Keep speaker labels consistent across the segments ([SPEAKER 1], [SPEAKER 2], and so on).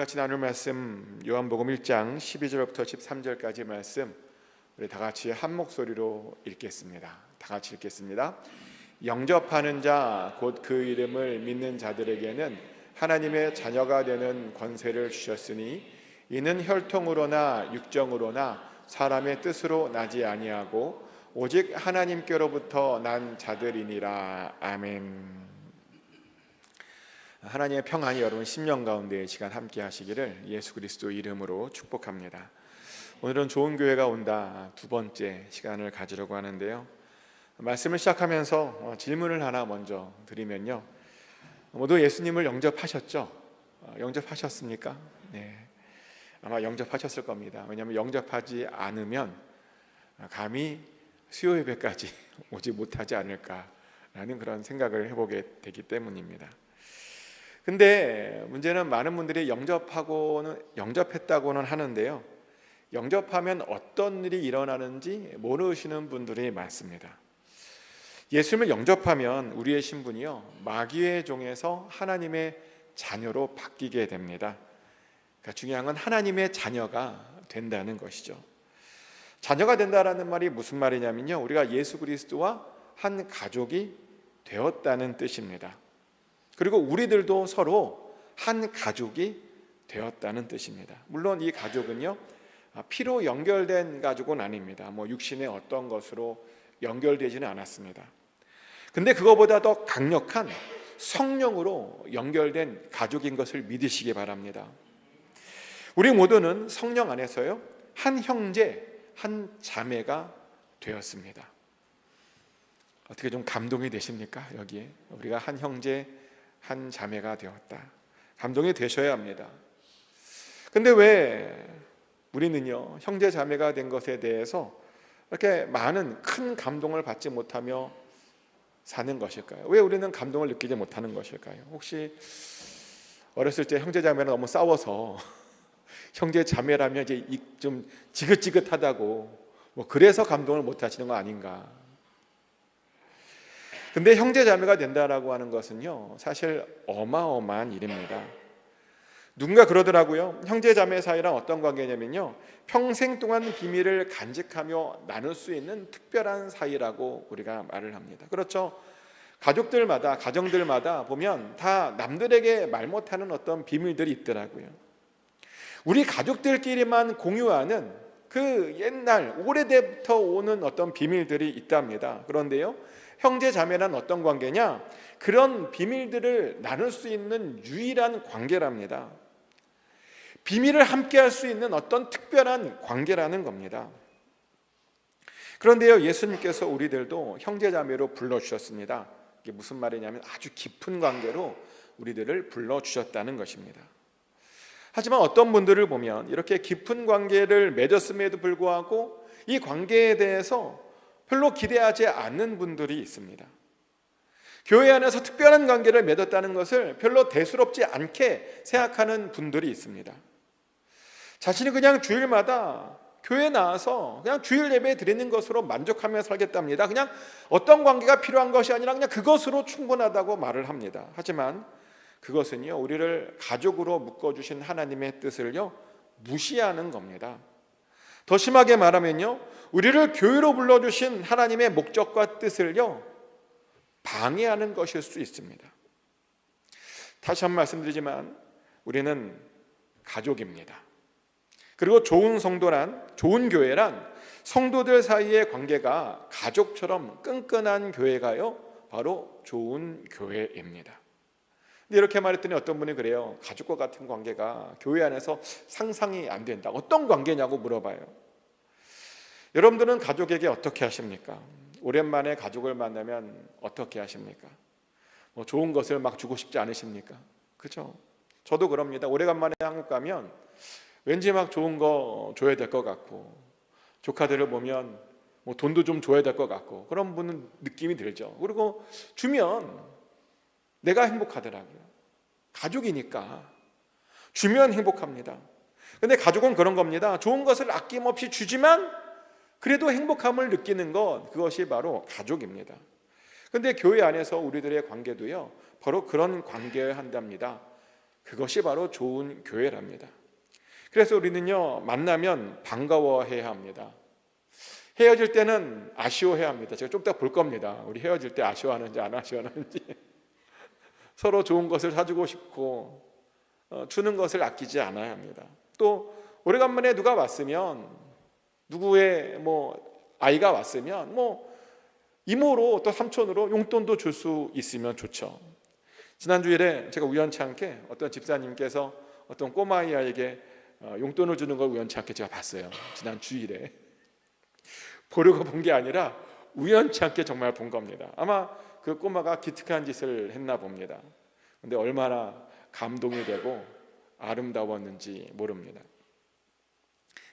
[SPEAKER 1] 같이 나눌 말씀 요한복음 1장 12절부터 13절까지 말씀 우리 다 같이 한 목소리로 읽겠습니다. 다 같이 읽겠습니다. 영접하는 자 곧 그 이름을 믿는 자들에게는 하나님의 자녀가 되는 권세를 주셨으니 이는 혈통으로나 육정으로나 사람의 뜻으로 나지 아니하고 오직 하나님께로부터 난 자들이니라. 아멘. 하나님의 평안이 여러분 심령 가운데 시간 함께 하시기를 예수 그리스도 이름으로 축복합니다. 오늘은 좋은 교회가 온다 두 번째 시간을 가지려고 하는데요. 말씀을 시작하면서 질문을 하나 먼저 드리면요. 모두 예수님을 영접하셨죠? 영접하셨습니까? 네, 아마 영접하셨을 겁니다. 왜냐하면 영접하지 않으면 감히 수요 예배까지 오지 못하지 않을까라는 그런 생각을 해보게 되기 때문입니다. 근데 문제는 많은 분들이 영접했다고는 하는데요, 영접하면 어떤 일이 일어나는지 모르시는 분들이 많습니다. 예수님을 영접하면 우리의 신분이요, 마귀의 종에서 하나님의 자녀로 바뀌게 됩니다. 그러니까 중요한 건 하나님의 자녀가 된다는 것이죠. 자녀가 된다라는 말이 무슨 말이냐면요, 우리가 예수 그리스도와 한 가족이 되었다는 뜻입니다. 그리고 우리들도 서로 한 가족이 되었다는 뜻입니다. 물론 이 가족은요, 피로 연결된 가족은 아닙니다. 육신의 어떤 것으로 연결되지는 않았습니다. 근데 그거보다 더 강력한 성령으로 연결된 가족인 것을 믿으시기 바랍니다. 우리 모두는 성령 안에서요, 한 형제, 한 자매가 되었습니다. 어떻게 좀 감동이 되십니까? 여기에 우리가 한 형제, 한 자매가 되었다. 감동이 되셔야 합니다. 근데 왜 우리는요, 형제 자매가 된 것에 대해서 이렇게 많은 큰 감동을 받지 못하며 사는 것일까요? 왜 우리는 감동을 느끼지 못하는 것일까요? 혹시 어렸을 때 형제 자매랑 너무 싸워서 형제 자매라면 이제 좀 지긋지긋하다고 그래서 감동을 못 하시는 거 아닌가? 근데 형제 자매가 된다라고 하는 것은요, 사실 어마어마한 일입니다. 누군가 그러더라고요. 형제 자매 사이란 어떤 관계냐면요, 평생 동안 비밀을 간직하며 나눌 수 있는 특별한 사이라고 우리가 말을 합니다. 그렇죠? 가족들마다, 가정들마다 보면 다 남들에게 말 못하는 어떤 비밀들이 있더라고요. 우리 가족들끼리만 공유하는 그 옛날 오래전부터 오는 어떤 비밀들이 있답니다. 그런데요, 형제 자매란 어떤 관계냐? 그런 비밀들을 나눌 수 있는 유일한 관계랍니다. 비밀을 함께 할 수 있는 어떤 특별한 관계라는 겁니다. 그런데요, 예수님께서 우리들도 형제 자매로 불러주셨습니다. 이게 무슨 말이냐면 아주 깊은 관계로 우리들을 불러주셨다는 것입니다. 하지만 어떤 분들을 보면 이렇게 깊은 관계를 맺었음에도 불구하고 이 관계에 대해서 별로 기대하지 않는 분들이 있습니다. 교회 안에서 특별한 관계를 맺었다는 것을 별로 대수롭지 않게 생각하는 분들이 있습니다. 자신이 그냥 주일마다 교회에 나와서 그냥 주일 예배 드리는 것으로 만족하며 살겠답니다. 그냥 어떤 관계가 필요한 것이 아니라 그냥 그것으로 충분하다고 말을 합니다. 하지만 그것은요, 우리를 가족으로 묶어주신 하나님의 뜻을요, 무시하는 겁니다. 더 심하게 말하면요, 우리를 교회로 불러주신 하나님의 목적과 뜻을요, 방해하는 것일 수 있습니다. 다시 한번 말씀드리지만 우리는 가족입니다. 그리고 좋은 성도란, 좋은 교회란 성도들 사이의 관계가 가족처럼 끈끈한 교회가요, 바로 좋은 교회입니다. 근데 이렇게 말했더니 어떤 분이 그래요. 가족과 같은 관계가 교회 안에서 상상이 안 된다. 어떤 관계냐고 물어봐요. 여러분들은 가족에게 어떻게 하십니까? 오랜만에 가족을 만나면 어떻게 하십니까? 좋은 것을 막 주고 싶지 않으십니까? 그렇죠? 저도 그럽니다. 오래간만에 한국 가면 왠지 막 좋은 거 줘야 될 것 같고, 조카들을 보면 돈도 좀 줘야 될 것 같고, 그런 분은 느낌이 들죠. 그리고 주면 내가 행복하더라고요. 가족이니까 주면 행복합니다. 근데 가족은 그런 겁니다. 좋은 것을 아낌없이 주지만 그래도 행복함을 느끼는 것, 그것이 바로 가족입니다. 근데 교회 안에서 우리들의 관계도요, 바로 그런 관계여야 한답니다. 그것이 바로 좋은 교회랍니다. 그래서 우리는요, 만나면 반가워해야 합니다. 헤어질 때는 아쉬워해야 합니다. 제가 좀 이따 볼 겁니다. 우리 헤어질 때 아쉬워하는지 안 아쉬워하는지. 서로 좋은 것을 사주고 싶고 주는 것을 아끼지 않아야 합니다. 또 오래간만에 누가 왔으면, 누구의 아이가 왔으면 이모로 또 삼촌으로 용돈도 줄 수 있으면 좋죠. 지난 주일에 제가 우연치 않게 어떤 집사님께서 어떤 꼬마아이에게 용돈을 주는 걸 우연치 않게 제가 봤어요. 지난 주일에 보려고 본 게 아니라 우연치 않게 정말 본 겁니다. 아마 그 꼬마가 기특한 짓을 했나 봅니다. 근데 얼마나 감동이 되고 아름다웠는지 모릅니다.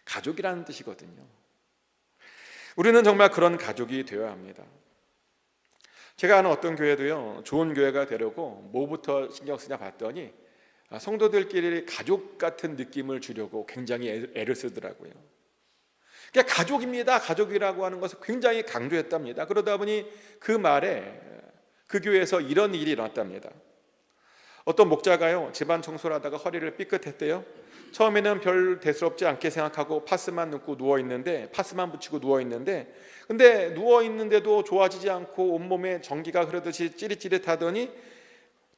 [SPEAKER 1] 가족이라는 뜻이거든요. 우리는 정말 그런 가족이 되어야 합니다. 제가 아는 어떤 교회도요, 좋은 교회가 되려고 뭐부터 신경 쓰냐 봤더니 성도들끼리 가족 같은 느낌을 주려고 굉장히 애를 쓰더라고요. 그러니까 가족입니다, 가족이라고 하는 것을 굉장히 강조했답니다. 그러다 보니 그 말에 그 교회에서 이런 일이 일어났답니다. 어떤 목자가요, 집안 청소를 하다가 허리를 삐끗했대요. 처음에는 별 대수롭지 않게 생각하고 파스만 넣고 누워있는데, 파스만 붙이고 누워있는데, 근데 누워있는데도 좋아지지 않고 온몸에 전기가 흐르듯이 찌릿찌릿하더니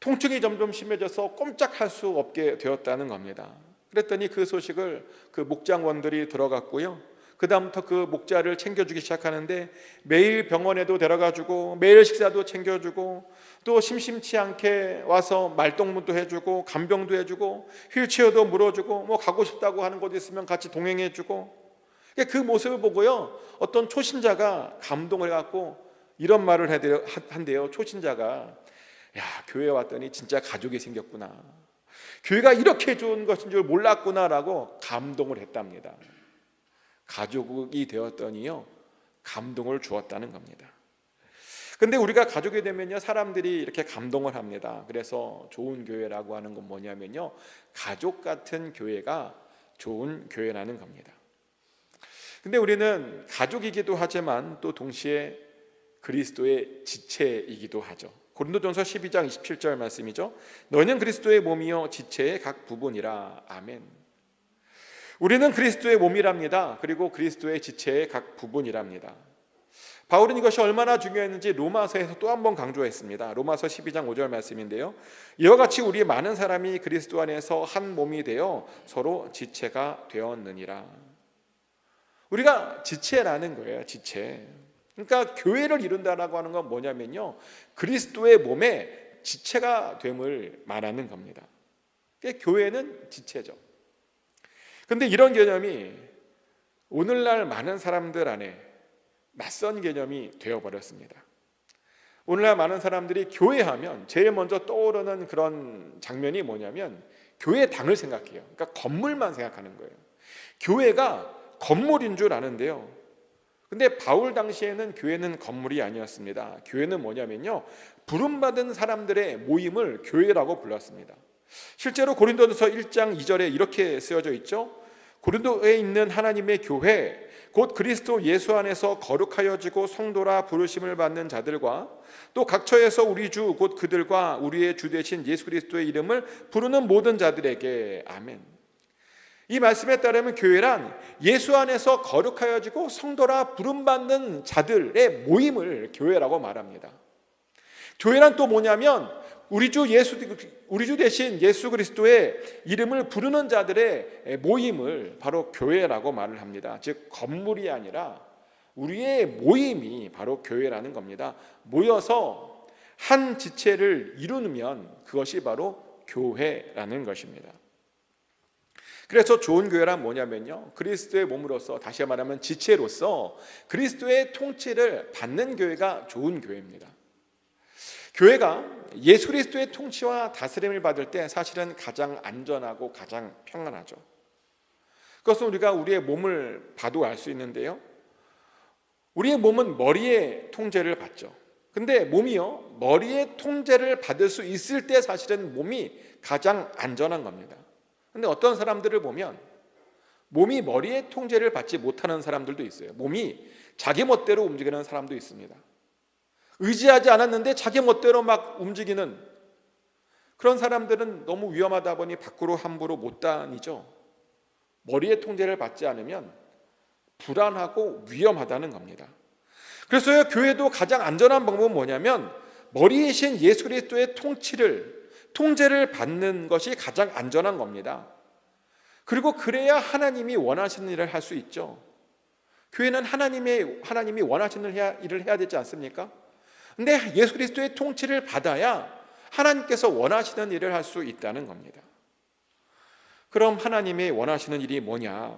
[SPEAKER 1] 통증이 점점 심해져서 꼼짝할 수 없게 되었다는 겁니다. 그랬더니 그 소식을 그 목장원들이 들어갔고요, 그 다음부터 그 목자를 챙겨주기 시작하는데 매일 병원에도 데려가주고 매일 식사도 챙겨주고 또 심심치 않게 와서 말동무도 해주고 간병도 해주고 휠체어도 물어주고 가고 싶다고 하는 곳 있으면 같이 동행해주고, 그 모습을 보고요, 어떤 초신자가 감동을 해갖고 이런 말을 한대요. 초신자가, 야, 교회 왔더니 진짜 가족이 생겼구나, 교회가 이렇게 좋은 것인 줄 몰랐구나라고 감동을 했답니다. 가족이 되었더니요, 감동을 주었다는 겁니다. 근데 우리가 가족이 되면요, 사람들이 이렇게 감동을 합니다. 그래서 좋은 교회라고 하는 건 뭐냐면요, 가족 같은 교회가 좋은 교회라는 겁니다. 근데 우리는 가족이기도 하지만 또 동시에 그리스도의 지체이기도 하죠. 고린도전서 12장 27절 말씀이죠. 너희는 그리스도의 몸이요 지체의 각 부분이라. 아멘. 우리는 그리스도의 몸이랍니다. 그리고 그리스도의 지체의 각 부분이랍니다. 바울은 이것이 얼마나 중요했는지 로마서에서 또 한 번 강조했습니다. 로마서 12장 5절 말씀인데요, 이와 같이 우리 많은 사람이 그리스도 안에서 한 몸이 되어 서로 지체가 되었느니라. 우리가 지체라는 거예요. 지체. 그러니까 교회를 이룬다라고 하는 건 뭐냐면요, 그리스도의 몸에 지체가 됨을 말하는 겁니다. 그러니까 교회는 지체죠. 근데 이런 개념이 오늘날 많은 사람들 안에 낯선 개념이 되어버렸습니다. 오늘날 많은 사람들이 교회하면 제일 먼저 떠오르는 그런 장면이 뭐냐면 교회당을 생각해요. 그러니까 건물만 생각하는 거예요. 교회가 건물인 줄 아는데요, 근데 바울 당시에는 교회는 건물이 아니었습니다. 교회는 뭐냐면요, 부름받은 사람들의 모임을 교회라고 불렀습니다. 실제로 고린도전서 1장 2절에 이렇게 쓰여져 있죠. 고린도에 있는 하나님의 교회 곧 그리스도 예수 안에서 거룩하여지고 성도라 부르심을 받는 자들과 또 각처에서 우리 주 곧 그들과 우리의 주 되신 예수 그리스도의 이름을 부르는 모든 자들에게. 아멘. 이 말씀에 따르면 교회란 예수 안에서 거룩하여지고 성도라 부름받는 자들의 모임을 교회라고 말합니다. 교회란 또 뭐냐면 우리 주 대신 예수 그리스도의 이름을 부르는 자들의 모임을 바로 교회라고 말을 합니다. 즉 건물이 아니라 우리의 모임이 바로 교회라는 겁니다. 모여서 한 지체를 이루면 그것이 바로 교회라는 것입니다. 그래서 좋은 교회란 뭐냐면요, 그리스도의 몸으로서, 다시 말하면 지체로서 그리스도의 통치를 받는 교회가 좋은 교회입니다. 교회가 예수 그리스도의 통치와 다스림을 받을 때 사실은 가장 안전하고 가장 평안하죠. 그것은 우리가 우리의 몸을 봐도 알 수 있는데요, 우리의 몸은 머리의 통제를 받죠. 근데 몸이요, 머리의 통제를 받을 수 있을 때 사실은 몸이 가장 안전한 겁니다. 근데 어떤 사람들을 보면 몸이 머리의 통제를 받지 못하는 사람들도 있어요. 몸이 자기 멋대로 움직이는 사람도 있습니다. 의지하지 않았는데 자기 멋대로 막 움직이는, 그런 사람들은 너무 위험하다 보니 밖으로 함부로 못 다니죠. 머리의 통제를 받지 않으면 불안하고 위험하다는 겁니다. 그래서 교회도 가장 안전한 방법은 뭐냐면 머리이신 예수 그리스도의 통제를 받는 것이 가장 안전한 겁니다. 그리고 그래야 하나님이 원하시는 일을 할 수 있죠. 교회는 하나님이 원하시는 일을 해야 되지 않습니까? 근데 예수 그리스도의 통치를 받아야 하나님께서 원하시는 일을 할 수 있다는 겁니다. 그럼 하나님이 원하시는 일이 뭐냐?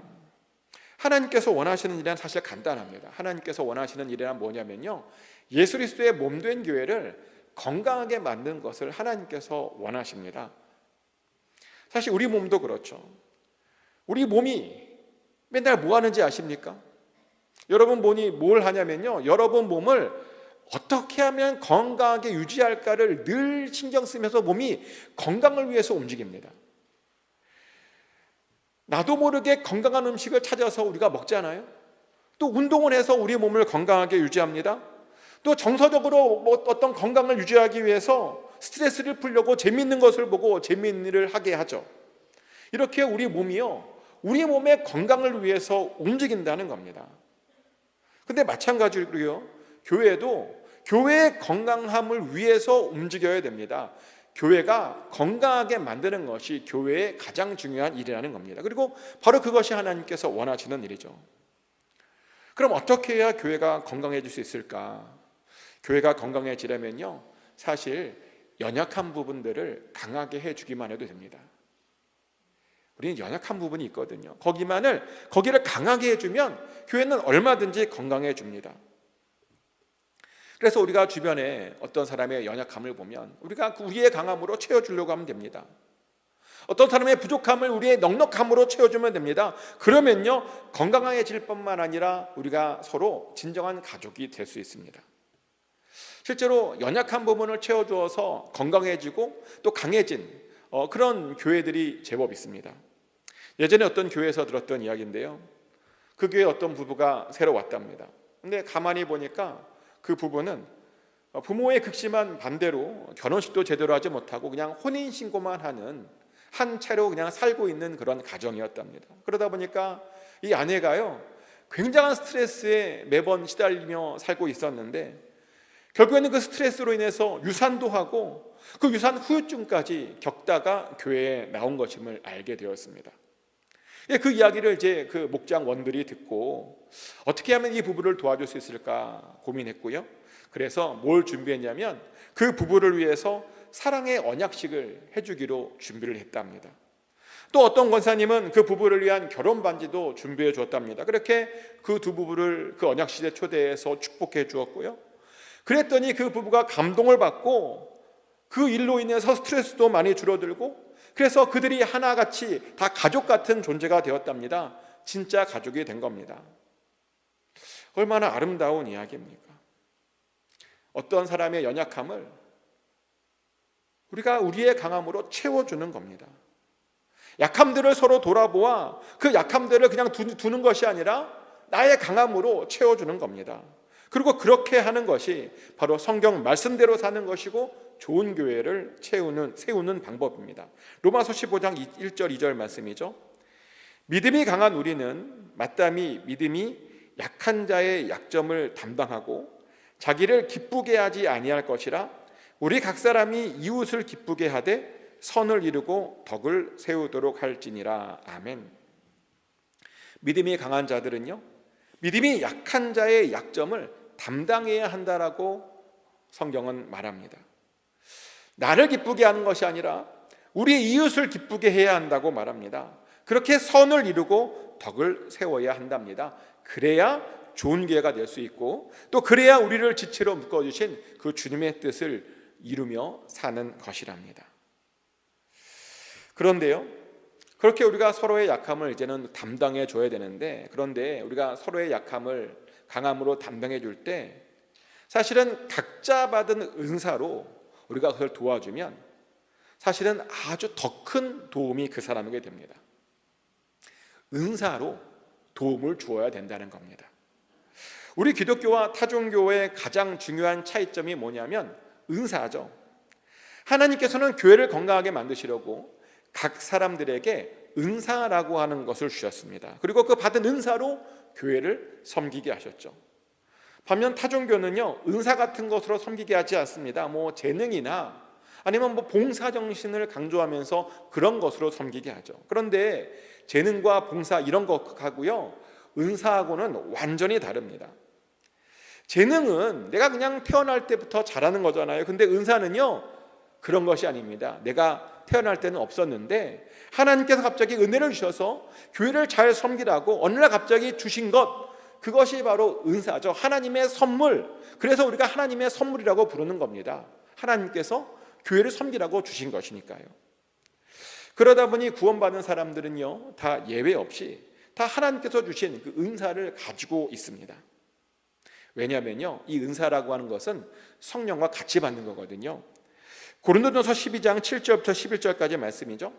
[SPEAKER 1] 하나님께서 원하시는 일은 사실 간단합니다. 하나님께서 원하시는 일이란 뭐냐면요, 예수 그리스도의 몸된 교회를 건강하게 만드는 것을 하나님께서 원하십니다. 사실 우리 몸도 그렇죠. 우리 몸이 맨날 뭐 하는지 아십니까? 여러분 몸이 뭘 하냐면요, 여러분 몸을 어떻게 하면 건강하게 유지할까를 늘 신경 쓰면서 몸이 건강을 위해서 움직입니다. 나도 모르게 건강한 음식을 찾아서 우리가 먹잖아요. 또 운동을 해서 우리 몸을 건강하게 유지합니다. 또 정서적으로 어떤 건강을 유지하기 위해서 스트레스를 풀려고 재미있는 것을 보고 재미있는 일을 하게 하죠. 이렇게 우리 몸이요, 우리 몸의 건강을 위해서 움직인다는 겁니다. 근데 마찬가지로요, 교회도 교회의 건강함을 위해서 움직여야 됩니다. 교회가 건강하게 만드는 것이 교회의 가장 중요한 일이라는 겁니다. 그리고 바로 그것이 하나님께서 원하시는 일이죠. 그럼 어떻게 해야 교회가 건강해질 수 있을까? 교회가 건강해지려면요, 사실 연약한 부분들을 강하게 해주기만 해도 됩니다. 우리는 연약한 부분이 있거든요. 거기를 강하게 해주면 교회는 얼마든지 건강해집니다. 그래서 우리가 주변에 어떤 사람의 연약함을 보면 우리가 우리의 강함으로 채워주려고 하면 됩니다. 어떤 사람의 부족함을 우리의 넉넉함으로 채워주면 됩니다. 그러면요, 건강해질 뿐만 아니라 우리가 서로 진정한 가족이 될 수 있습니다. 실제로 연약한 부분을 채워주어서 건강해지고 또 강해진 그런 교회들이 제법 있습니다. 예전에 어떤 교회에서 들었던 이야기인데요, 그 교회에 어떤 부부가 새로 왔답니다. 근데 가만히 보니까 그 부부는 부모의 극심한 반대로 결혼식도 제대로 하지 못하고 그냥 혼인신고만 하는 한 채로 그냥 살고 있는 그런 가정이었답니다. 그러다 보니까 이 아내가요, 굉장한 스트레스에 매번 시달리며 살고 있었는데 결국에는 그 스트레스로 인해서 유산도 하고 그 유산 후유증까지 겪다가 교회에 나온 것임을 알게 되었습니다. 그 이야기를 이제 그 목장원들이 듣고 어떻게 하면 이 부부를 도와줄 수 있을까 고민했고요. 그래서 뭘 준비했냐면 그 부부를 위해서 사랑의 언약식을 해주기로 준비를 했답니다. 또 어떤 권사님은 그 부부를 위한 결혼 반지도 준비해 주었답니다. 그렇게 그 두 부부를 그 언약식에 초대해서 축복해 주었고요. 그랬더니 그 부부가 감동을 받고 그 일로 인해서 스트레스도 많이 줄어들고, 그래서 그들이 하나같이 다 가족 같은 존재가 되었답니다. 진짜 가족이 된 겁니다. 얼마나 아름다운 이야기입니까? 어떤 사람의 연약함을 우리가 우리의 강함으로 채워주는 겁니다. 약함들을 서로 돌아보아 그 약함들을 그냥 두는 것이 아니라 나의 강함으로 채워주는 겁니다. 그리고 그렇게 하는 것이 바로 성경 말씀대로 사는 것이고 좋은 교회를 세우는 방법입니다. 로마서 15장 1절 2절 말씀이죠. 믿음이 강한 우리는 마땅히 믿음이 약한 자의 약점을 담당하고 자기를 기쁘게 하지 아니할 것이라 우리 각 사람이 이웃을 기쁘게 하되 선을 이루고 덕을 세우도록 할지니라. 아멘. 믿음이 강한 자들은요, 믿음이 약한 자의 약점을 담당해야 한다라고 성경은 말합니다. 나를 기쁘게 하는 것이 아니라 우리 이웃을 기쁘게 해야 한다고 말합니다. 그렇게 선을 이루고 덕을 세워야 한답니다. 그래야 좋은 교회가 될 수 있고 또 그래야 우리를 지체로 묶어주신 그 주님의 뜻을 이루며 사는 것이랍니다. 그런데요, 그렇게 우리가 서로의 약함을 이제는 담당해 줘야 되는데, 그런데 우리가 서로의 약함을 강함으로 담당해 줄 때 사실은 각자 받은 은사로 우리가 그걸 도와주면 사실은 아주 더 큰 도움이 그 사람에게 됩니다. 은사로 도움을 주어야 된다는 겁니다. 우리 기독교와 타종교의 가장 중요한 차이점이 뭐냐면 은사죠. 하나님께서는 교회를 건강하게 만드시려고 각 사람들에게 은사라고 하는 것을 주셨습니다. 그리고 그 받은 은사로 교회를 섬기게 하셨죠. 반면 타종교는요, 은사 같은 것으로 섬기게 하지 않습니다. 재능이나 아니면 봉사 정신을 강조하면서 그런 것으로 섬기게 하죠. 그런데 재능과 봉사 이런 것하고요, 은사하고는 완전히 다릅니다. 재능은 내가 그냥 태어날 때부터 잘하는 거잖아요. 근데 은사는요, 그런 것이 아닙니다. 내가 태어날 때는 없었는데 하나님께서 갑자기 은혜를 주셔서 교회를 잘 섬기라고 어느 날 갑자기 주신 것, 그것이 바로 은사죠. 하나님의 선물. 그래서 우리가 하나님의 선물이라고 부르는 겁니다. 하나님께서 교회를 섬기라고 주신 것이니까요. 그러다 보니 구원받은 사람들은요, 다 예외 없이 다 하나님께서 주신 그 은사를 가지고 있습니다. 왜냐하면요, 이 은사라고 하는 것은 성령과 같이 받는 거거든요. 고린도전서 12장 7절부터 11절까지 말씀이죠.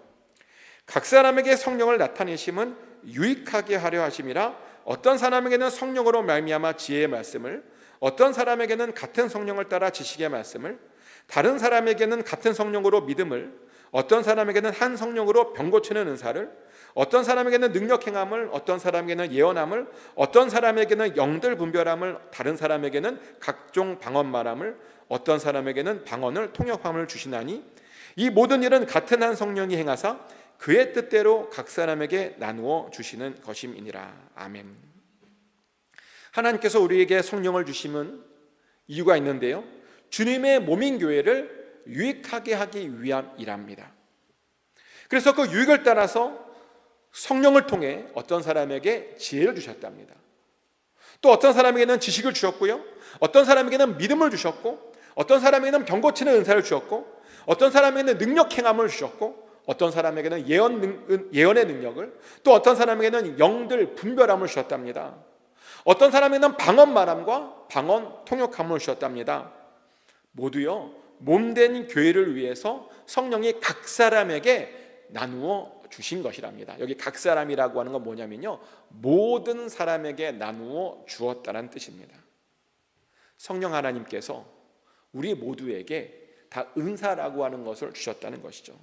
[SPEAKER 1] 각 사람에게 성령을 나타내심은 유익하게 하려 하심이라. 어떤 사람에게는 성령으로 말미암아 지혜의 말씀을, 어떤 사람에게는 같은 성령을 따라 지식의 말씀을, 다른 사람에게는 같은 성령으로 믿음을, 어떤 사람에게는 한 성령으로 병 고치는 은사를, 어떤 사람에게는 능력 행함을, 어떤 사람에게는 예언함을, 어떤 사람에게는 영들 분별함을, 다른 사람에게는 각종 방언 말함을, 어떤 사람에게는 방언을 통역함을 주시나니 이 모든 일은 같은 한 성령이 행하사 그의 뜻대로 각 사람에게 나누어 주시는 것임이니라. 아멘. 하나님께서 우리에게 성령을 주심은 이유가 있는데요, 주님의 몸인 교회를 유익하게 하기 위함이랍니다. 그래서 그 유익을 따라서 성령을 통해 어떤 사람에게 지혜를 주셨답니다. 또 어떤 사람에게는 지식을 주셨고요, 어떤 사람에게는 믿음을 주셨고, 어떤 사람에게는 병 고치는 은사를 주셨고, 어떤 사람에게는 능력 행함을 주셨고, 어떤 사람에게는 예언의 능력을, 또 어떤 사람에게는 영들 분별함을 주셨답니다. 어떤 사람에게는 방언 말함과 방언 통역함을 주셨답니다. 모두요, 몸된 교회를 위해서 성령이 각 사람에게 나누어 주신 것이랍니다. 여기 각 사람이라고 하는 건 뭐냐면요, 모든 사람에게 나누어 주었다는 뜻입니다. 성령 하나님께서 우리 모두에게 다 은사라고 하는 것을 주셨다는 것이죠.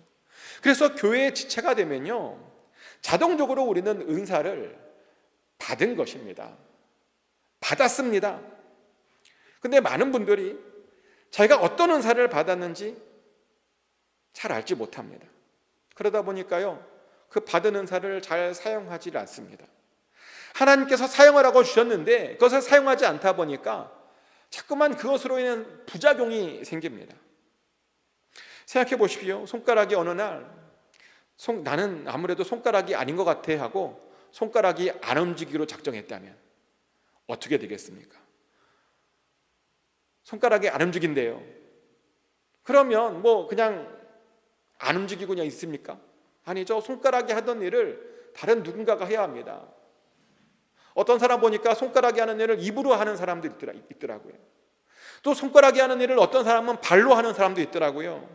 [SPEAKER 1] 그래서 교회의 지체가 되면요, 자동적으로 우리는 은사를 받은 것입니다. 받았습니다. 근데 많은 분들이 자기가 어떤 은사를 받았는지 잘 알지 못합니다. 그러다 보니까요, 그 받은 은사를 잘 사용하지 않습니다. 하나님께서 사용하라고 주셨는데 그것을 사용하지 않다 보니까 자꾸만 그것으로 인한 부작용이 생깁니다. 생각해 보십시오. 손가락이 어느 날 나는 아무래도 손가락이 아닌 것 같아 하고 손가락이 안 움직이기로 작정했다면 어떻게 되겠습니까? 손가락이 안 움직인대요. 그러면 그냥 안 움직이고 그냥 있습니까? 아니죠. 손가락이 하던 일을 다른 누군가가 해야 합니다. 어떤 사람 보니까 손가락이 하는 일을 입으로 하는 사람도 있더라고요. 또 손가락이 하는 일을 어떤 사람은 발로 하는 사람도 있더라고요.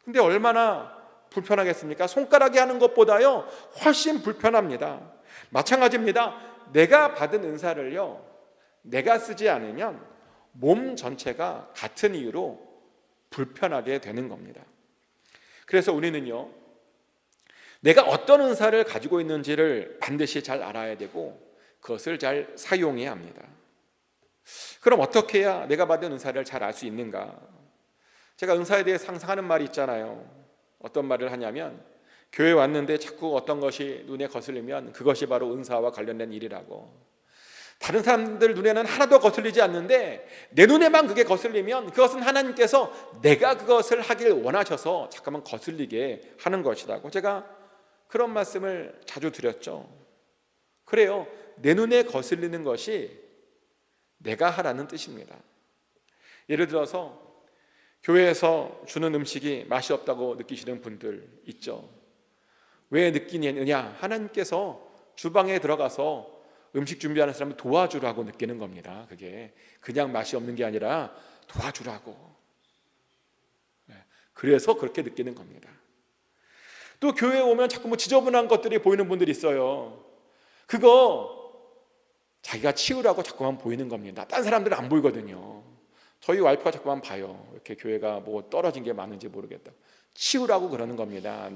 [SPEAKER 1] 근데 얼마나 불편하겠습니까? 손가락이 하는 것보다요 훨씬 불편합니다. 마찬가지입니다. 내가 받은 은사를요, 내가 쓰지 않으면 몸 전체가 같은 이유로 불편하게 되는 겁니다. 그래서 우리는요, 내가 어떤 은사를 가지고 있는지를 반드시 잘 알아야 되고 그것을 잘 사용해야 합니다. 그럼 어떻게 해야 내가 받은 은사를 잘 알 수 있는가? 제가 은사에 대해 상상하는 말이 있잖아요. 어떤 말을 하냐면, 교회 왔는데 자꾸 어떤 것이 눈에 거슬리면 그것이 바로 은사와 관련된 일이라고. 다른 사람들 눈에는 하나도 거슬리지 않는데 내 눈에만 그게 거슬리면 그것은 하나님께서 내가 그것을 하길 원하셔서 잠깐만 거슬리게 하는 것이라고 제가 그런 말씀을 자주 드렸죠. 그래요, 내 눈에 거슬리는 것이 내가 하라는 뜻입니다. 예를 들어서 교회에서 주는 음식이 맛이 없다고 느끼시는 분들 있죠. 왜 느끼느냐? 하나님께서 주방에 들어가서 음식 준비하는 사람을 도와주라고 느끼는 겁니다. 그게 그냥 맛이 없는 게 아니라 도와주라고. 그래서 그렇게 느끼는 겁니다. 또 교회에 오면 자꾸 지저분한 것들이 보이는 분들이 있어요. 그거 자기가 치우라고 자꾸만 보이는 겁니다. 딴 사람들은 안 보이거든요. 저희 와이프가 자꾸만 봐요. 이렇게 교회가 뭐 떨어진 게 많은지 모르겠다. 치우라고 그러는 겁니다.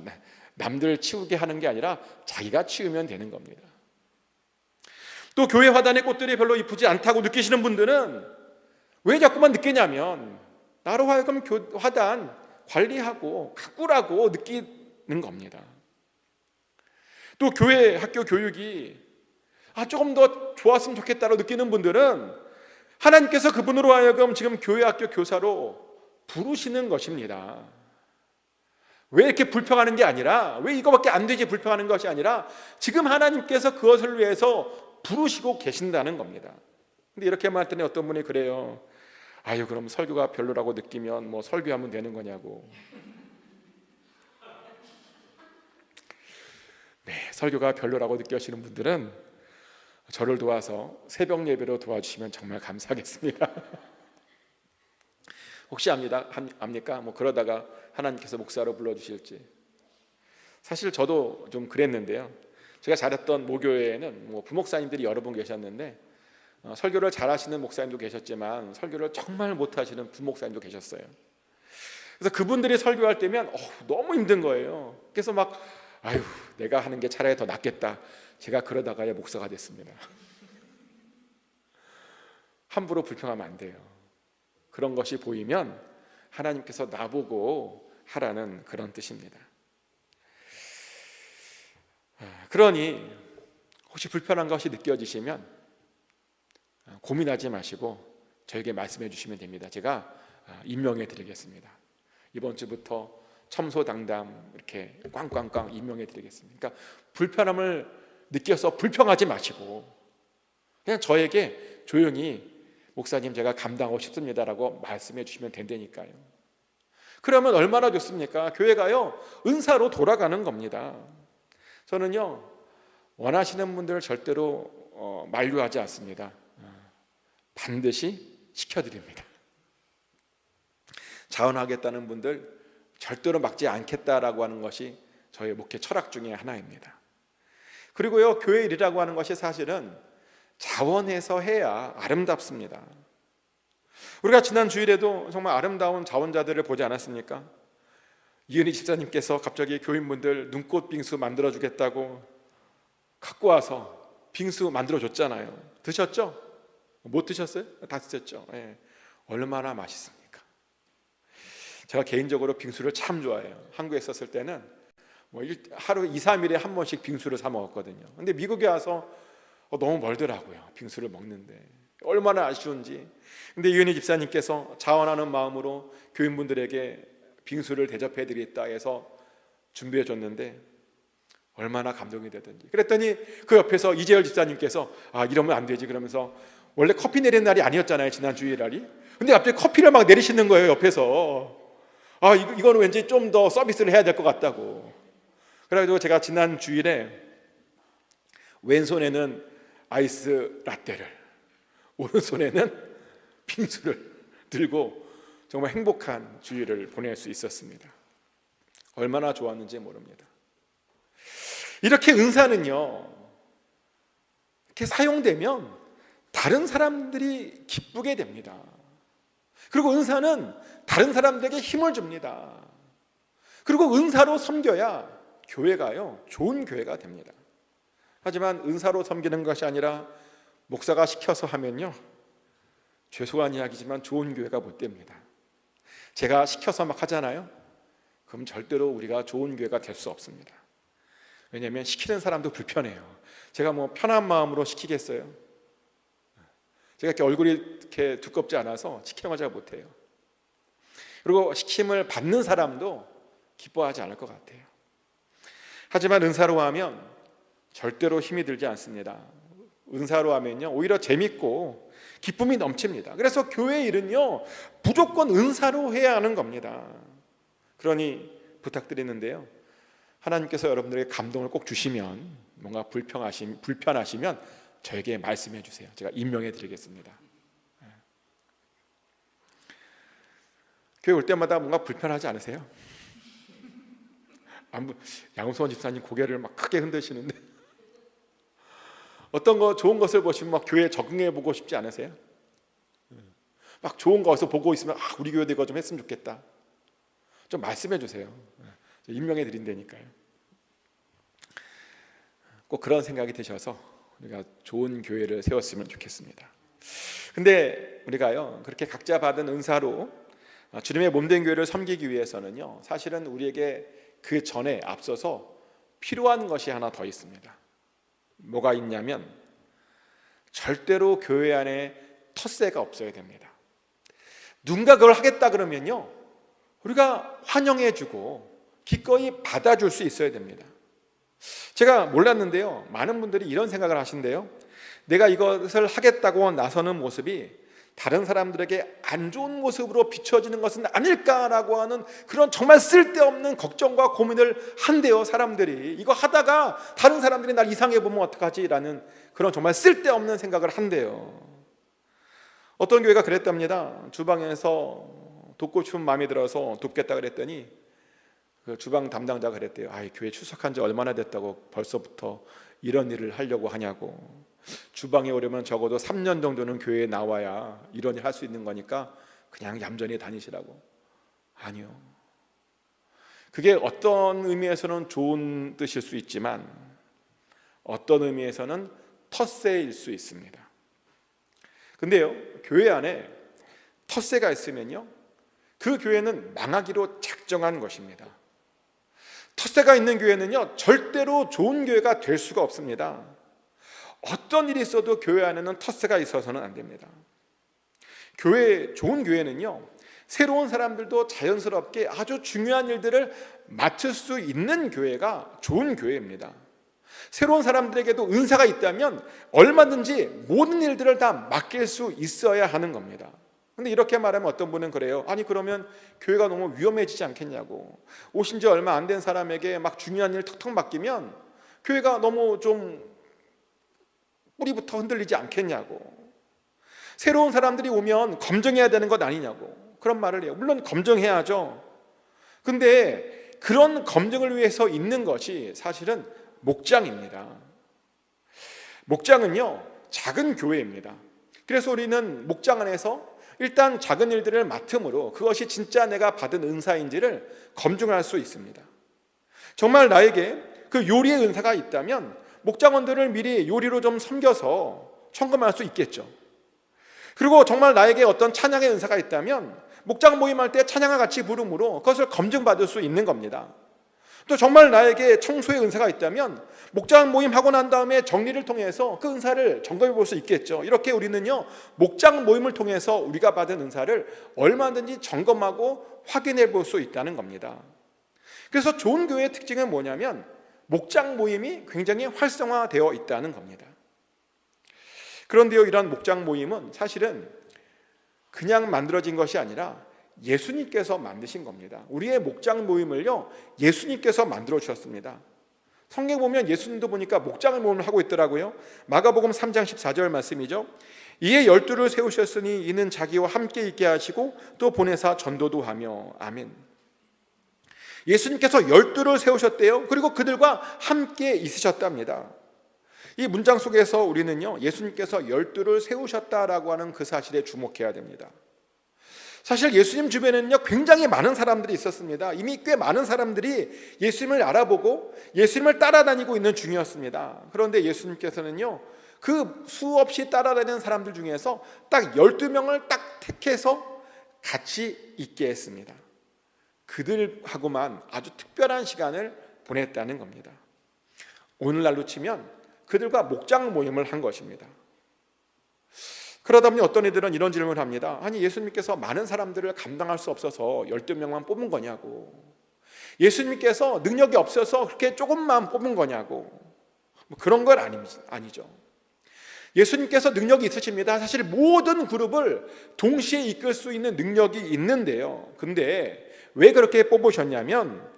[SPEAKER 1] 남들 치우게 하는 게 아니라 자기가 치우면 되는 겁니다. 또 교회 화단에 꽃들이 별로 이쁘지 않다고 느끼시는 분들은 왜 자꾸만 느끼냐면 나로 하여금 화단 관리하고 가꾸라고 느끼는 겁니다. 또 교회 학교 교육이 조금 더 좋았으면 좋겠다고 느끼는 분들은 하나님께서 그분으로 하여금 지금 교회 학교 교사로 부르시는 것입니다. 왜 이렇게 불평하는 게 아니라, 왜 이거밖에 안 되지 불평하는 것이 아니라 지금 하나님께서 그것을 위해서 부르시고 계신다는 겁니다. 근데 이렇게 말했더니 어떤 분이 그래요. 그럼 설교가 별로라고 느끼면 뭐 설교하면 되는 거냐고. 네, 설교가 별로라고 느끼시는 분들은 저를 도와서 새벽 예배로 도와주시면 정말 감사하겠습니다. 혹시 압니까? 뭐 그러다가 하나님께서 목사로 불러주실지. 사실 저도 좀 그랬는데요. 제가 잘했던 모교회에는 뭐 부목사님들이 여러 분 계셨는데 설교를 잘하시는 목사님도 계셨지만 설교를 정말 못하시는 부목사님도 계셨어요. 그래서 그분들이 설교할 때면 너무 힘든 거예요. 그래서 막 내가 하는 게 차라리 더 낫겠다. 제가 그러다가야 목사가 됐습니다. 함부로 불평하면 안 돼요. 그런 것이 보이면 하나님께서 나보고 하라는 그런 뜻입니다. 그러니 혹시 불편한 것이 느껴지시면 고민하지 마시고 저에게 말씀해 주시면 됩니다. 제가 임명해 드리겠습니다. 이번 주부터 첨소당담 이렇게 꽝꽝꽝 임명해 드리겠습니다. 그러니까 불편함을 느껴서 불평하지 마시고 그냥 저에게 조용히 목사님 제가 감당하고 싶습니다라고 말씀해 주시면 된다니까요. 그러면 얼마나 좋습니까? 교회가요 은사로 돌아가는 겁니다. 저는요 원하시는 분들을 절대로 만류하지 않습니다. 반드시 시켜드립니다. 자원하겠다는 분들 절대로 막지 않겠다라고 하는 것이 저의 목회 철학 중에 하나입니다. 그리고요 교회 일이라고 하는 것이 사실은 자원해서 해야 아름답습니다. 우리가 지난 주일에도 정말 아름다운 자원자들을 보지 않았습니까? 이은희 집사님께서 갑자기 교인분들 눈꽃 빙수 만들어주겠다고 갖고 와서 빙수 만들어줬잖아요. 드셨죠? 못 드셨어요? 다 드셨죠? 예. 얼마나 맛있습니까? 제가 개인적으로 빙수를 참 좋아해요. 한국에 있었을 때는 뭐 하루 2, 3일에 한 번씩 빙수를 사 먹었거든요. 근데 미국에 와서 너무 멀더라고요. 빙수를 먹는데 얼마나 아쉬운지. 근데 이은희 집사님께서 자원하는 마음으로 교인분들에게 빙수를 대접해 드리겠다 해서 준비해 줬는데 얼마나 감동이 되든지. 그랬더니 그 옆에서 이재열 집사님께서 이러면 안 되지 그러면서 원래 커피 내리는 날이 아니었잖아요, 지난 주일날이. 근데 갑자기 커피를 막 내리시는 거예요, 옆에서. 이거는 왠지 좀 더 서비스를 해야 될 것 같다고. 그래가지고 제가 지난 주일에 왼손에는 아이스 라떼를, 오른손에는 빙수를 들고 정말 행복한 주일을 보낼 수 있었습니다. 얼마나 좋았는지 모릅니다. 이렇게 은사는요, 이렇게 사용되면 다른 사람들이 기쁘게 됩니다. 그리고 은사는 다른 사람들에게 힘을 줍니다. 그리고 은사로 섬겨야 교회가요 좋은 교회가 됩니다. 하지만 은사로 섬기는 것이 아니라 목사가 시켜서 하면요 죄송한 이야기지만 좋은 교회가 못 됩니다. 제가 시켜서 막 하잖아요. 그럼 절대로 우리가 좋은 교회가 될 수 없습니다. 왜냐하면 시키는 사람도 불편해요. 제가 뭐 편한 마음으로 시키겠어요? 제가 이렇게 얼굴이 이렇게 두껍지 않아서 시키는 걸 잘 못해요. 그리고 시킴을 받는 사람도 기뻐하지 않을 것 같아요. 하지만 은사로 하면 절대로 힘이 들지 않습니다. 은사로 하면요 오히려 재밌고 기쁨이 넘칩니다. 그래서 교회 일은요 무조건 은사로 해야 하는 겁니다. 그러니 부탁드리는데요, 하나님께서 여러분들에게 감동을 꼭 주시면, 뭔가 불편하시면 저에게 말씀해 주세요. 제가 임명해 드리겠습니다. 교회 올 때마다 뭔가 불편하지 않으세요? 양우선 집사님 고개를 막 크게 흔드시는데 어떤 거 좋은 것을 보시면 막 교회에 적응해 보고 싶지 않으세요? 막 좋은 거 어디서 보고 있으면 우리 교회도 이거 좀 했으면 좋겠다. 좀 말씀해 주세요. 임명해 드린다니까요. 꼭 그런 생각이 드셔서 우리가 좋은 교회를 세웠으면 좋겠습니다. 근데 우리가요, 그렇게 각자 받은 은사로 주님의 몸된 교회를 섬기기 위해서는요, 사실은 우리에게 그 전에 앞서서 필요한 것이 하나 더 있습니다. 뭐가 있냐면 절대로 교회 안에 텃세가 없어야 됩니다. 누군가 그걸 하겠다 그러면요, 우리가 환영해주고 기꺼이 받아줄 수 있어야 됩니다. 제가 몰랐는데요, 많은 분들이 이런 생각을 하신대요. 내가 이것을 하겠다고 나서는 모습이 다른 사람들에게 안 좋은 모습으로 비춰지는 것은 아닐까라고 하는 그런 정말 쓸데없는 걱정과 고민을 한대요. 사람들이 이거 하다가 다른 사람들이 날 이상해 보면 어떡하지? 라는 그런 정말 쓸데없는 생각을 한대요. 어떤 교회가 그랬답니다. 주방에서 돕고 싶은 마음이 들어서 돕겠다 그랬더니 그 주방 담당자가 그랬대요. 교회 출석한 지 얼마나 됐다고 벌써부터 이런 일을 하려고 하냐고. 주방에 오려면 적어도 3년 정도는 교회에 나와야 이런 일 할 수 있는 거니까 그냥 얌전히 다니시라고. 아니요, 그게 어떤 의미에서는 좋은 뜻일 수 있지만 어떤 의미에서는 텃세일 수 있습니다. 근데요, 교회 안에 텃세가 있으면요, 그 교회는 망하기로 작정한 것입니다. 텃세가 있는 교회는요, 절대로 좋은 교회가 될 수가 없습니다. 어떤 일이 있어도 교회 안에는 텃세가 있어서는 안 됩니다. 좋은 교회는요, 새로운 사람들도 자연스럽게 아주 중요한 일들을 맡을 수 있는 교회가 좋은 교회입니다. 새로운 사람들에게도 은사가 있다면 얼마든지 모든 일들을 다 맡길 수 있어야 하는 겁니다. 근데 이렇게 말하면 어떤 분은 그래요. 그러면 교회가 너무 위험해지지 않겠냐고. 오신 지 얼마 안 된 사람에게 막 중요한 일 턱턱 맡기면 교회가 너무 좀 뿌리부터 흔들리지 않겠냐고. 새로운 사람들이 오면 검증해야 되는 것 아니냐고 그런 말을 해요. 물론 검증해야죠. 근데 그런 검증을 위해서 있는 것이 사실은 목장입니다. 목장은요, 작은 교회입니다. 그래서 우리는 목장 안에서 일단 작은 일들을 맡음으로 그것이 진짜 내가 받은 은사인지를 검증할 수 있습니다. 정말 나에게 그 요리의 은사가 있다면 목장원들을 미리 요리로 좀 섬겨서 청금할 수 있겠죠. 그리고 정말 나에게 어떤 찬양의 은사가 있다면 목장 모임할 때 찬양과 같이 부름으로 그것을 검증받을 수 있는 겁니다. 또 정말 나에게 청소의 은사가 있다면 목장 모임하고 난 다음에 정리를 통해서 그 은사를 점검해 볼 수 있겠죠. 이렇게 우리는요, 목장 모임을 통해서 우리가 받은 은사를 얼마든지 점검하고 확인해 볼 수 있다는 겁니다. 그래서 좋은 교회의 특징은 뭐냐면 목장 모임이 굉장히 활성화되어 있다는 겁니다. 그런데요, 이런 목장 모임은 사실은 그냥 만들어진 것이 아니라 예수님께서 만드신 겁니다. 우리의 목장 모임을요, 예수님께서 만들어 주셨습니다. 성경 보면 예수님도 보니까 목장 모임을 하고 있더라고요. 마가복음 3장 14절 말씀이죠. 이에 12를 세우셨으니 이는 자기와 함께 있게 하시고 또 보내사 전도도 하며. 아멘. 예수님께서 12를 세우셨대요. 그리고 그들과 함께 있으셨답니다. 이 문장 속에서 우리는요, 예수님께서 12를 세우셨다라고 하는 그 사실에 주목해야 됩니다. 사실 예수님 주변에는요, 굉장히 많은 사람들이 있었습니다. 이미 꽤 많은 사람들이 예수님을 알아보고 예수님을 따라다니고 있는 중이었습니다. 그런데 예수님께서는요, 그 수없이 따라다니는 사람들 중에서 딱 12명을 딱 택해서 같이 있게 했습니다. 그들하고만 아주 특별한 시간을 보냈다는 겁니다. 오늘날로 치면 그들과 목장 모임을 한 것입니다. 그러다 보니 어떤 이들은 이런 질문을 합니다. 예수님께서 많은 사람들을 감당할 수 없어서 12명만 뽑은 거냐고. 예수님께서 능력이 없어서 그렇게 조금만 뽑은 거냐고. 그런 건 아니죠. 예수님께서 능력이 있으십니다. 사실 모든 그룹을 동시에 이끌 수 있는 능력이 있는데요. 근데 왜 그렇게 뽑으셨냐면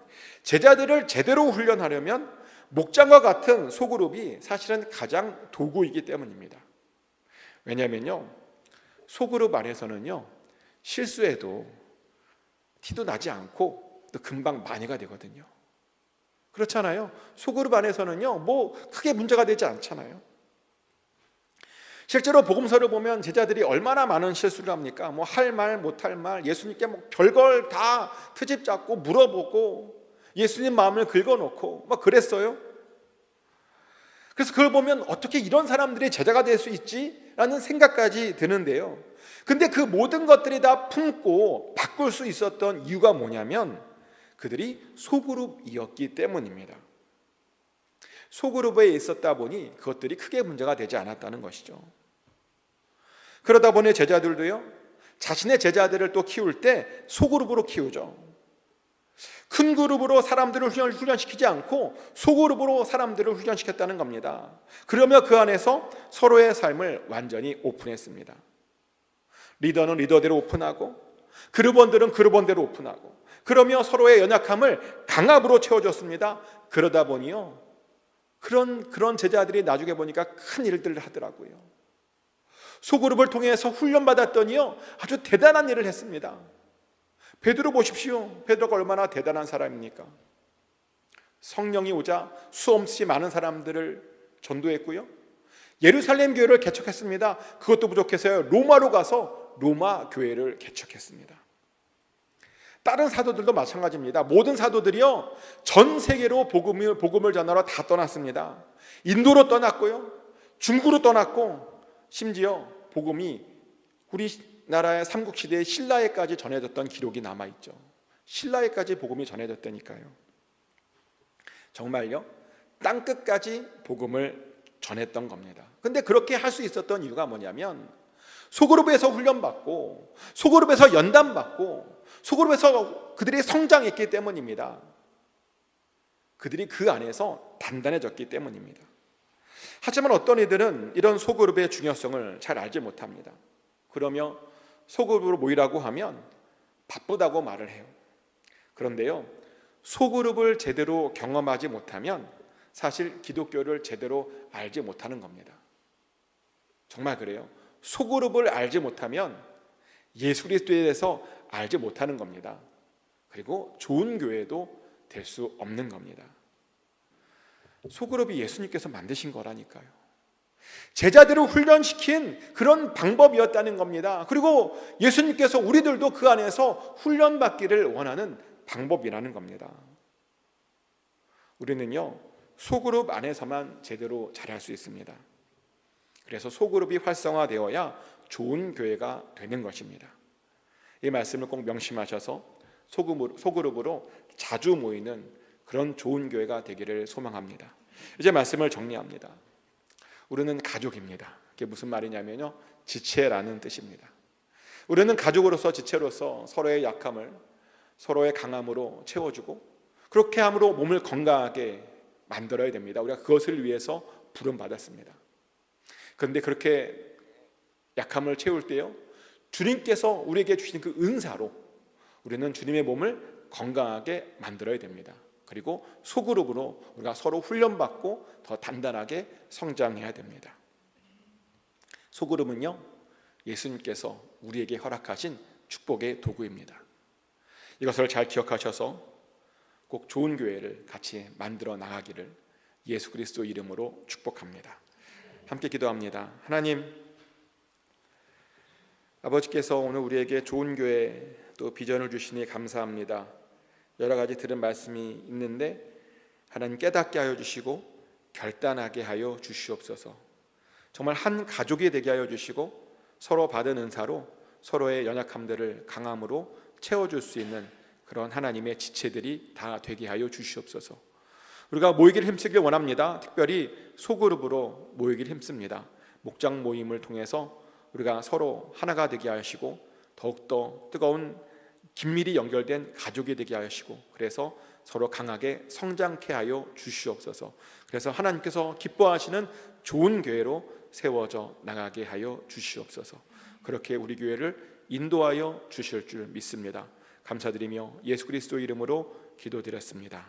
[SPEAKER 1] 제자들을 제대로 훈련하려면 목장과 같은 소그룹이 사실은 가장 도구이기 때문입니다. 왜냐하면요, 소그룹 안에서는요, 실수해도 티도 나지 않고 또 금방 만회가 되거든요. 그렇잖아요. 소그룹 안에서는요, 뭐 크게 문제가 되지 않잖아요. 실제로 복음서를 보면 제자들이 얼마나 많은 실수를 합니까? 뭐 할 말 못할 말, 예수님께 뭐 별걸 다 트집 잡고 물어보고 예수님 마음을 긁어놓고 막 그랬어요. 그래서 그걸 보면 어떻게 이런 사람들이 제자가 될 수 있지? 라는 생각까지 드는데요. 근데 그 모든 것들이 다 품고 바꿀 수 있었던 이유가 뭐냐면 그들이 소그룹이었기 때문입니다. 소그룹에 있었다 보니 그것들이 크게 문제가 되지 않았다는 것이죠. 그러다 보니 제자들도요, 자신의 제자들을 또 키울 때 소그룹으로 키우죠. 큰 그룹으로 사람들을 훈련시키지 않고 소그룹으로 사람들을 훈련시켰다는 겁니다. 그러며 그 안에서 서로의 삶을 완전히 오픈했습니다. 리더는 리더대로 오픈하고 그룹원들은 그룹원대로 오픈하고 그러며 서로의 연약함을 강압으로 채워줬습니다. 그러다 보니요, 그런 제자들이 나중에 보니까 큰 일들을 하더라고요. 소그룹을 통해서 훈련받았더니요, 아주 대단한 일을 했습니다. 베드로 보십시오. 베드로가 얼마나 대단한 사람입니까? 성령이 오자 수없이 많은 사람들을 전도했고요, 예루살렘 교회를 개척했습니다. 그것도 부족해서요, 로마로 가서 로마 교회를 개척했습니다. 다른 사도들도 마찬가지입니다. 모든 사도들이요, 전 세계로 복음을 전하러 다 떠났습니다. 인도로 떠났고요, 중국으로 떠났고, 심지어 복음이 우리나라의 삼국시대의 신라에까지 전해졌던 기록이 남아있죠. 신라에까지 복음이 전해졌다니까요. 정말요, 땅끝까지 복음을 전했던 겁니다. 근데 그렇게 할 수 있었던 이유가 뭐냐면 소그룹에서 훈련받고 소그룹에서 연단받고 소그룹에서 그들이 성장했기 때문입니다. 그들이 그 안에서 단단해졌기 때문입니다. 하지만 어떤 이들은 이런 소그룹의 중요성을 잘 알지 못합니다. 그러며 소그룹으로 모이라고 하면 바쁘다고 말을 해요. 그런데요, 소그룹을 제대로 경험하지 못하면 사실 기독교를 제대로 알지 못하는 겁니다. 정말 그래요. 소그룹을 알지 못하면 예수 그리스도에 대해서 알지 못하는 겁니다. 그리고 좋은 교회도 될 수 없는 겁니다. 소그룹이 예수님께서 만드신 거라니까요. 제자들을 훈련시킨 그런 방법이었다는 겁니다. 그리고 예수님께서 우리들도 그 안에서 훈련받기를 원하는 방법이라는 겁니다. 우리는요, 소그룹 안에서만 제대로 잘할 수 있습니다. 그래서 소그룹이 활성화되어야 좋은 교회가 되는 것입니다. 이 말씀을 꼭 명심하셔서 소그룹으로 자주 모이는 그런 좋은 교회가 되기를 소망합니다. 이제 말씀을 정리합니다. 우리는 가족입니다. 그게 무슨 말이냐면요, 지체라는 뜻입니다. 우리는 가족으로서, 지체로서 서로의 약함을 서로의 강함으로 채워주고 그렇게 함으로 몸을 건강하게 만들어야 됩니다. 우리가 그것을 위해서 부름받았습니다. 그런데 그렇게 약함을 채울 때요, 주님께서 우리에게 주신 그 은사로 우리는 주님의 몸을 건강하게 만들어야 됩니다. 그리고 소그룹으로 우리가 서로 훈련받고 더 단단하게 성장해야 됩니다. 소그룹은요, 예수님께서 우리에게 허락하신 축복의 도구입니다. 이것을 잘 기억하셔서 꼭 좋은 교회를 같이 만들어 나가기를 예수 그리스도 이름으로 축복합니다. 함께 기도합니다. 하나님, 아버지께서 오늘 우리에게 좋은 교회 또 비전을 주시니 감사합니다. 여러 가지 들은 말씀이 있는데 하나님 깨닫게 하여 주시고 결단하게 하여 주시옵소서. 정말 한 가족이 되게 하여 주시고 서로 받은 은사로 서로의 연약함들을 강함으로 채워줄 수 있는 그런 하나님의 지체들이 다 되게 하여 주시옵소서. 우리가 모이기를 힘쓰길 원합니다. 특별히 소그룹으로 모이기를 힘씁니다. 목장 모임을 통해서 우리가 서로 하나가 되게 하시고 더욱더 뜨거운 긴밀히 연결된 가족이 되게 하시고 그래서 서로 강하게 성장케 하여 주시옵소서. 그래서 하나님께서 기뻐하시는 좋은 교회로 세워져 나가게 하여 주시옵소서. 그렇게 우리 교회를 인도하여 주실 줄 믿습니다. 감사드리며 예수 그리스도 이름으로 기도드렸습니다.